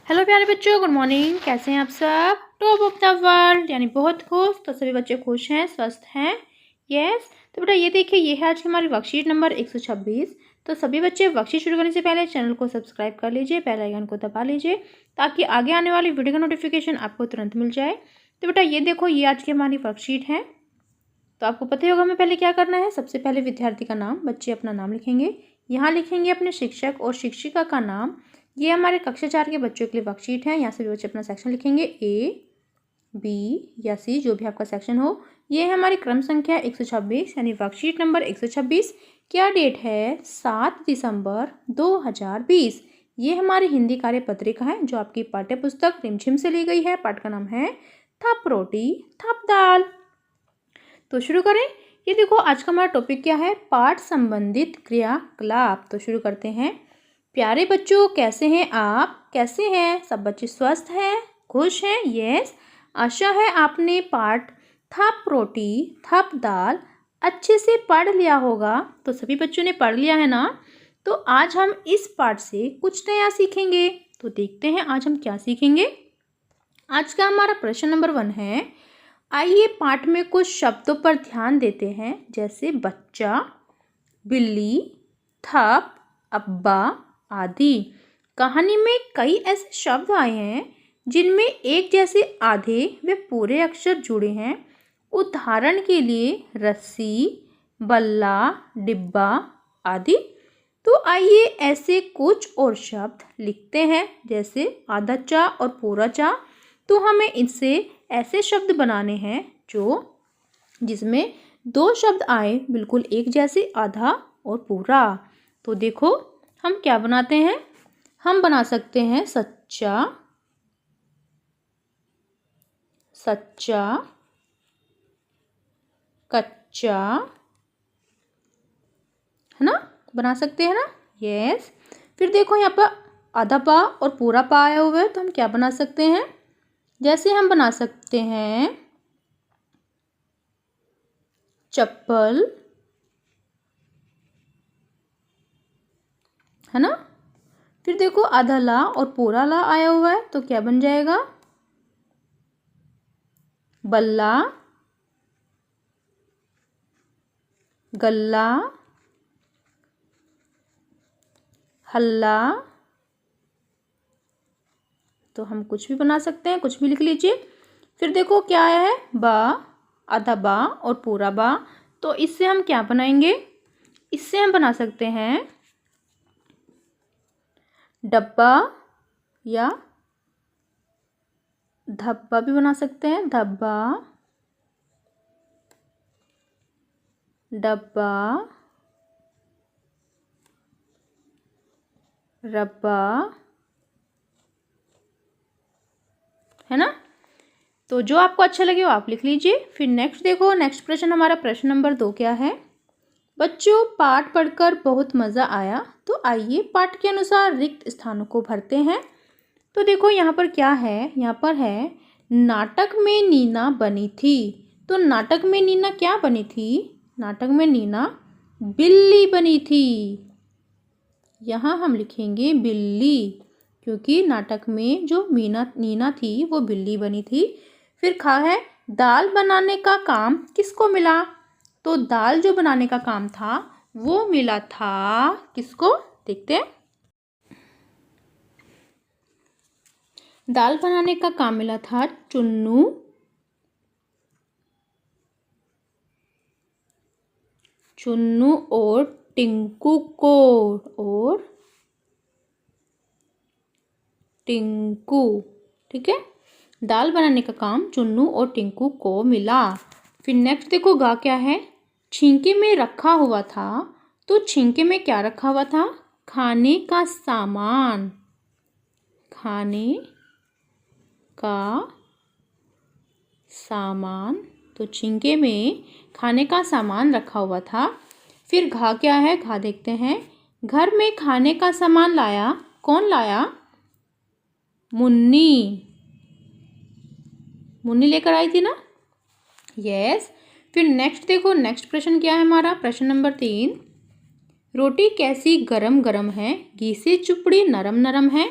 Hello प्यारे बच्चों, good morning. कैसे हैं आप सब? टॉप ऑफ द वर्ल्ड यानी बहुत खुश। तो सभी बच्चे खुश हैं, स्वस्थ हैं? यस। तो बेटा ये देखिए, ये है आज की हमारी वर्कशीट नंबर 126। तो सभी बच्चे वर्कशीट शुरू करने से पहले चैनल को सब्सक्राइब कर लीजिए, बेल आइकन को दबा लीजिए ताकि आगे आने वाली वीडियो का नोटिफिकेशन आपको तुरंत मिल जाए। तो बेटा ये देखो, ये आज की हमारी वर्कशीट है। तो आपको पता ही होगा हमें पहले क्या करना है। सबसे पहले विद्यार्थी का नाम, बच्चे अपना नाम लिखेंगे। यहाँ लिखेंगे अपने शिक्षक और शिक्षिका का नाम। ये हमारे कक्षा 4 के बच्चों के लिए वर्कशीट है। यहाँ से भी बच्चे अपना सेक्शन लिखेंगे, ए, बी या सी, जो भी आपका सेक्शन हो। ये है हमारी क्रम संख्या 126 यानी वर्कशीट नंबर 126। क्या डेट है? 7 दिसंबर 2020। ये हमारी हिंदी कार्य पत्रिका है जो आपकी पाठ्य पुस्तक रिमझिम से ली गई है। पाठ का नाम है थप रोटी थप दाल। तो शुरू करें। ये देखो, आज का हमारा टॉपिक क्या है? पाठ संबंधित क्रियाकलाप। तो शुरू करते हैं। प्यारे बच्चों, कैसे हैं आप? कैसे हैं सब बच्चे? स्वस्थ हैं, खुश हैं? यस। आशा है आपने पाठ थप रोटी थप दाल अच्छे से पढ़ लिया होगा। तो सभी बच्चों ने पढ़ लिया है ना? तो आज हम इस पाठ से कुछ नया सीखेंगे। तो देखते हैं आज हम क्या सीखेंगे। आज का हमारा प्रश्न नंबर 1 है। आइए पाठ में कुछ शब्दों पर ध्यान देते हैं, जैसे बच्चा, बिल्ली, थप, अब्बा आदि। कहानी में कई ऐसे शब्द आए हैं जिनमें एक जैसे आधे व पूरे अक्षर जुड़े हैं। उदाहरण के लिए रस्सी, बल्ला, डिब्बा आदि। तो आइए ऐसे कुछ और शब्द लिखते हैं, जैसे आधा चा और पूरा चा। तो हमें इनसे ऐसे शब्द बनाने हैं जिसमें दो शब्द आए बिल्कुल एक जैसे, आधा और पूरा। तो देखो हम क्या बनाते हैं। हम बना सकते हैं सच्चा, सच्चा, कच्चा, है ना? बना सकते हैं ना? यस। फिर देखो यहाँ पर आधा पा और पूरा पा आया हुआ है, तो हम क्या बना सकते हैं? जैसे हम बना सकते हैं चप्पल, है ना? फिर देखो आधा ला और पूरा ला आया हुआ है, तो क्या बन जाएगा? बल्ला, गल्ला, हल्ला। तो हम कुछ भी बना सकते हैं, कुछ भी लिख लीजिए। फिर देखो क्या आया है? बा, आधा बा और पूरा बा। तो इससे हम क्या बनाएंगे? इससे हम बना सकते हैं डब्बा या धब्बा भी बना सकते हैं। धब्बा, डब्बा, रब्बा, है ना? तो जो आपको अच्छा लगे वो आप लिख लीजिए। फिर नेक्स्ट देखो, नेक्स्ट प्रश्न हमारा प्रश्न नंबर 2 क्या है? बच्चों, पाठ पढ़कर बहुत मज़ा आया। तो आइए पाठ के अनुसार रिक्त स्थानों को भरते हैं। तो देखो यहाँ पर क्या है? यहाँ पर है नाटक में नीना बनी थी। तो नाटक में नीना क्या बनी थी? नाटक में नीना बिल्ली बनी थी। यहाँ हम लिखेंगे बिल्ली, क्योंकि नाटक में जो नीना थी वो बिल्ली बनी थी। फिर खा है दाल बनाने का काम किसको मिला? तो दाल जो बनाने का काम था वो मिला था किसको? देखते हैं। दाल बनाने का काम मिला था चुन्नू, चुन्नू और टिंकू को। और टिंकू, ठीक है। दाल बनाने का काम चुन्नू और टिंकू को मिला। फिर नेक्स्ट देखो गा क्या है? छींके में रखा हुआ था। तो छींके में क्या रखा हुआ था? खाने का सामान, खाने का सामान। तो छींके में खाने का सामान रखा हुआ था। फिर घा क्या है? घा देखते हैं। घर में खाने का सामान लाया। कौन लाया? मुन्नी, मुन्नी लेकर आई थी ना? यस। फिर नेक्स्ट देखो, नेक्स्ट प्रश्न क्या है हमारा? प्रश्न नंबर 3। रोटी कैसी गरम गरम है, घी से चुपड़ी नरम नरम है।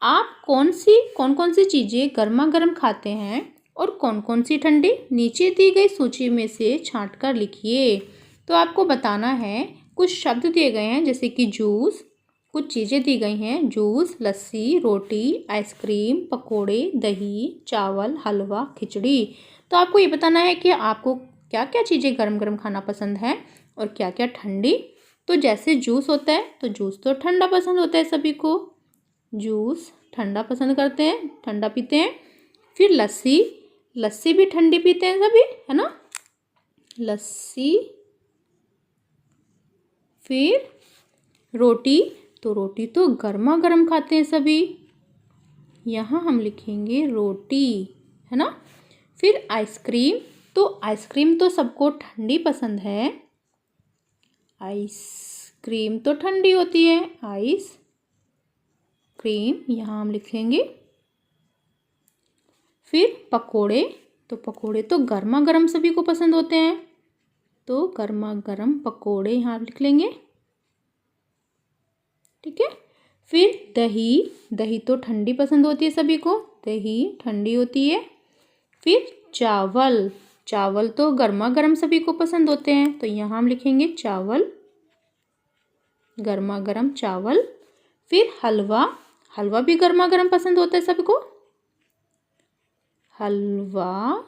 आप कौन कौन सी चीज़ें गर्मा गर्म खाते हैं और कौन कौन सी ठंडी? नीचे दी गई सूची में से छांट कर लिखिए। तो आपको बताना है, कुछ शब्द दिए गए हैं जैसे कि जूस, कुछ चीज़ें दी गई हैं जूस, लस्सी, रोटी, आइसक्रीम, पकोड़े, दही, चावल, हलवा, खिचड़ी। तो आपको ये बताना है कि आपको क्या क्या चीज़ें गरम गरम खाना पसंद है और क्या क्या ठंडी। तो जैसे जूस होता है तो जूस तो ठंडा पसंद होता है सभी को, जूस ठंडा पसंद करते हैं, ठंडा पीते हैं। फिर लस्सी, लस्सी भी ठंडी पीते हैं सभी, है ना, लस्सी। फिर रोटी, तो रोटी तो गर्मा गर्म खाते हैं सभी, यहाँ हम लिखेंगे रोटी, है ना। फिर आइसक्रीम, तो आइसक्रीम तो सबको ठंडी पसंद है, आइसक्रीम तो ठंडी होती है, आइस क्रीम यहाँ हम लिखेंगे। फिर पकोड़े, तो पकोड़े तो गर्मा गर्म सभी को पसंद होते हैं, तो गर्मा गर्म पकोड़े यहाँ लिख लेंगे, ठीक है। फिर दही, दही तो ठंडी पसंद होती है सभी को, दही ठंडी होती है। फिर चावल, चावल तो गर्मा गर्म सभी को पसंद होते हैं, तो यहाँ हम लिखेंगे चावल, गर्मा गर्म चावल। फिर हलवा, हलवा भी गर्मा गर्म पसंद होता है सबको, हलवा।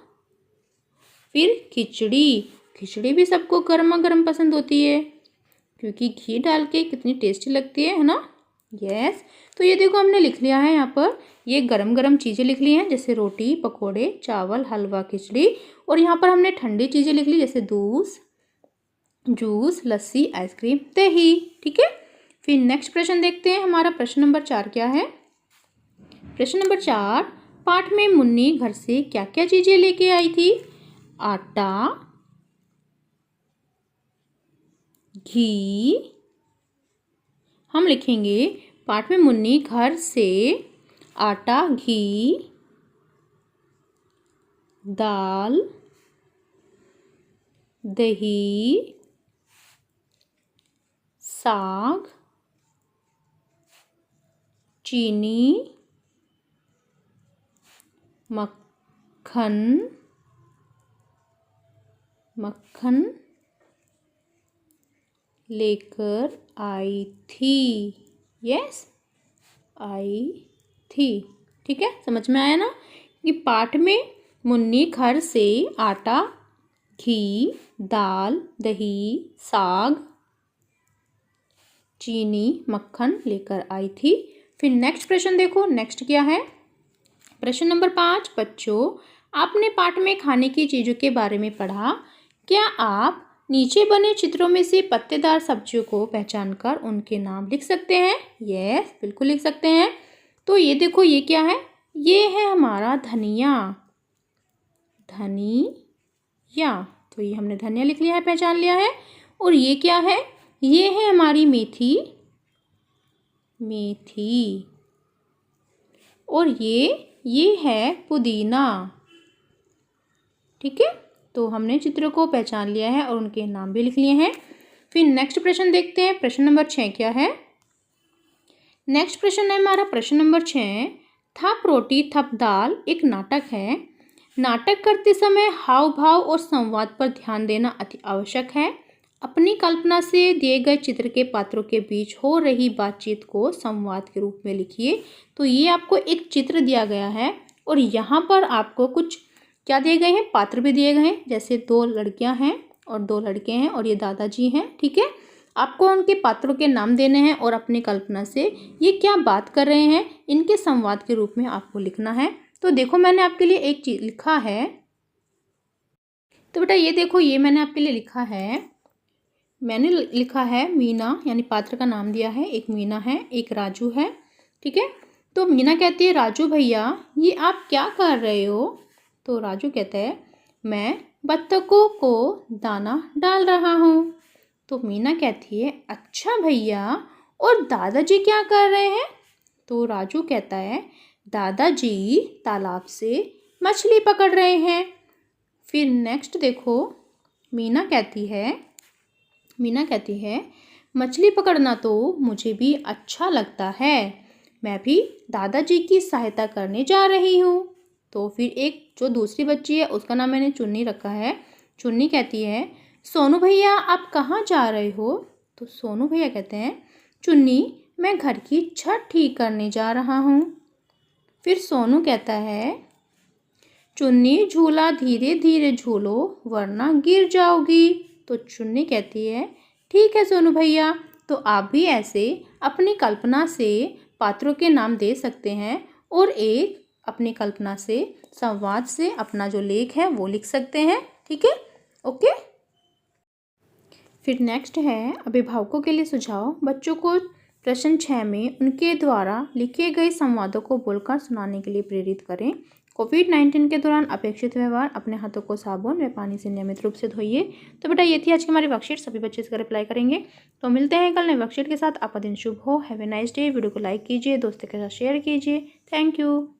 फिर खिचड़ी, खिचड़ी भी सबको गर्मा गर्म पसंद होती है क्योंकि घी डाल के कितनी टेस्टी लगती है ना। यस, तो ये देखो हमने लिख लिया है यहाँ पर, ये गरम गरम चीज़ें लिख ली हैं जैसे रोटी, पकोड़े, चावल, हलवा, खिचड़ी। और यहाँ पर हमने ठंडी चीज़ें लिख ली जैसे जूस, लस्सी, आइसक्रीम, दही, ठीक है। फिर नेक्स्ट प्रश्न देखते हैं, हमारा प्रश्न नंबर 4 क्या है। प्रश्न नंबर 4, पाठ में मुन्नी घर से क्या क्या चीज़ें लेके आई थी? आटा, घी, हम लिखेंगे पाठ में मुन्नी घर से आटा, घी, दाल, दही, साग, चीनी, मक्खन लेकर आई थी। यस, आई थी, ठीक है। समझ में आया ना कि पाठ में मुन्नी घर से आटा, घी, दाल, दही, साग, चीनी, मक्खन लेकर आई थी। फिर नेक्स्ट प्रश्न देखो, नेक्स्ट क्या है। प्रश्न नंबर 5, बच्चों आपने पाठ में खाने की चीज़ों के बारे में पढ़ा, क्या आप नीचे बने चित्रों में से पत्तेदार सब्जियों को पहचानकर उनके नाम लिख सकते हैं? यस, बिल्कुल लिख सकते हैं। तो ये देखो, ये क्या है, ये है हमारा धनिया, धनिया, तो ये हमने धनिया लिख लिया है, पहचान लिया है। और ये क्या है, ये है हमारी मेथी, और ये है पुदीना, ठीक है। तो हमने चित्र को पहचान लिया है और उनके नाम भी लिख लिए हैं। फिर नेक्स्ट प्रश्न देखते हैं, प्रश्न नंबर 6 क्या है। नेक्स्ट प्रश्न है हमारा प्रश्न नंबर 6, थप रोटी थप दाल एक नाटक है। नाटक करते समय हाव भाव और संवाद पर ध्यान देना अति आवश्यक है। अपनी कल्पना से दिए गए चित्र के पात्रों के बीच हो रही बातचीत को संवाद के रूप में लिखिए। तो ये आपको एक चित्र दिया गया है और यहाँ पर आपको कुछ क्या दिए गए हैं, पात्र भी दिए गए हैं, जैसे 2 लड़कियां हैं और 2 लड़के हैं और ये दादाजी हैं, ठीक है। आपको उनके पात्रों के नाम देने हैं और अपनी कल्पना से ये क्या बात कर रहे हैं इनके संवाद के रूप में आपको लिखना है। तो देखो मैंने आपके लिए एक चीज लिखा है, तो बेटा ये देखो, ये मैंने आपके लिए लिखा है, मैंने लिखा है मीना, यानी पात्र का नाम दिया है, एक मीना है, एक राजू है, ठीक है। तो मीना कहती है, राजू भैया ये आप क्या कर रहे हो? तो राजू कहता है, मैं बत्तखों को दाना डाल रहा हूँ। तो मीना कहती है, अच्छा भैया, और दादाजी क्या कर रहे हैं? तो राजू कहता है, दादाजी तालाब से मछली पकड़ रहे हैं। फिर नेक्स्ट देखो, मीना कहती है मछली पकड़ना तो मुझे भी अच्छा लगता है, मैं भी दादाजी की सहायता करने जा रही हूँ। तो फिर एक जो दूसरी बच्ची है उसका नाम मैंने चुन्नी रखा है। चुन्नी कहती है, सोनू भैया आप कहाँ जा रहे हो? तो सोनू भैया कहते हैं, चुन्नी मैं घर की छत ठीक करने जा रहा हूँ। फिर सोनू कहता है, चुन्नी झूला धीरे धीरे झूलो वरना गिर जाओगी। तो चुन्नी कहती है, ठीक है सोनू भैया, तो आप भी ऐसे अपनी कल्पना से पात्रों के नाम दे सकते हैं और एक अपनी कल्पना से संवाद से अपना जो लेख है वो लिख सकते हैं। ठीक है, ओके। फिर नेक्स्ट है अभिभावकों के लिए सुझाव। बच्चों को प्रश्न 6 में उनके द्वारा लिखे गए संवादों को बोलकर सुनाने के लिए प्रेरित करें। कोविड-19 के दौरान अपेक्षित व्यवहार, अपने हाथों को साबुन व पानी से नियमित रूप से धोइए। तो बेटा ये थी आज की हमारी वर्कशीट, सभी बच्चे इसका रिप्लाई करेंगे। तो मिलते हैं कल नए वर्कशीट के साथ। आपका दिन शुभ हो। Have a nice day. Video को लाइक कीजिए, दोस्तों के साथ शेयर कीजिए। Thank you.